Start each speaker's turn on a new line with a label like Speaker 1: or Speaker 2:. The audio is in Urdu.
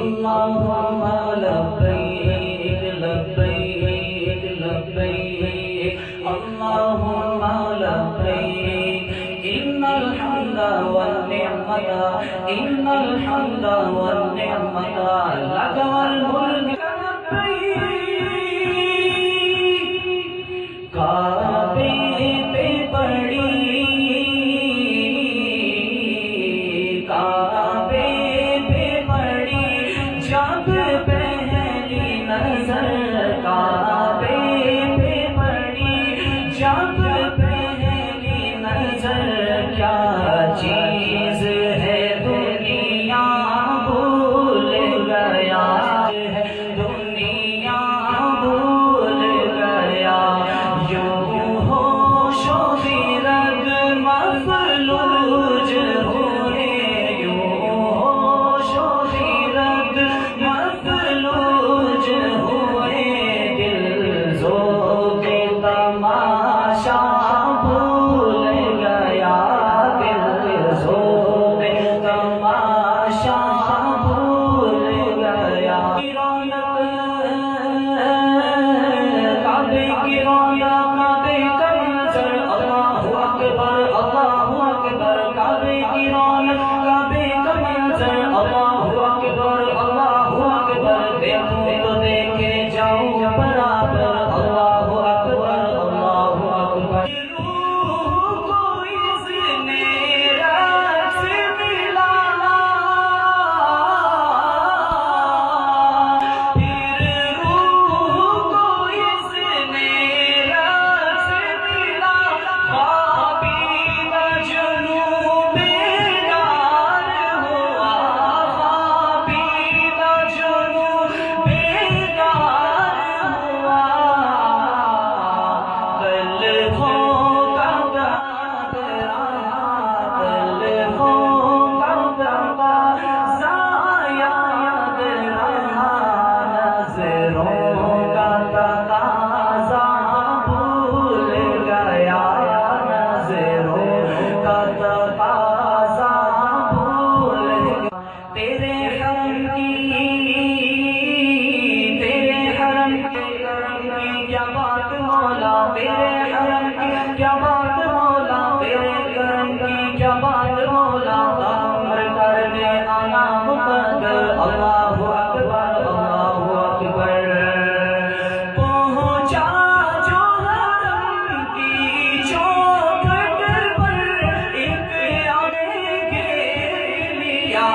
Speaker 1: اللهم لبيك لبيك لبيك اللهم لبيك إن الحمد والنعمة لك والملك کعبے پہ پڑی کعبے پہ پڑی جب پہلی نظر کعبے پہ پڑی جب پہلی نظر کیا چیز ہے دنیا بھول گیا ہے دنیا بھول گیا یوں ہوش و خرد مفلوج ہوئے یوں ہوش و خرد مفلوج ہوئے دل ذوق تماشا بھول گیا دل ذوق تماشا بھول گیا کعبے کی رونق کعبے کا منظر اللہ اکبر کعبے کی رونق کعبے کا منظر اللہ اکبر دیکھوں تو دیکھے جاؤں برابر اللہ اکبر روح کو اس نے رب سے ملانا پھر روح کو اس نے رب سے ملا خوابیدہ جنوں بیدار ہوا خوابیدہ جنوں بیدار ہوا قلبوں کا تقاضا یاد رہا نظروں کا تقاضا بھول گیا نظروں کا تقاضا بھول گیا تیرے حرم کی کیا بات مولا تیرے حرم کی کیا بات مولا تیرے کرم کی کیا بات مولا عمر کر دے آنا مقدر اللہ اکبر پہنچا جو حرم کی چوکھٹ پر ایک آنے کے لیا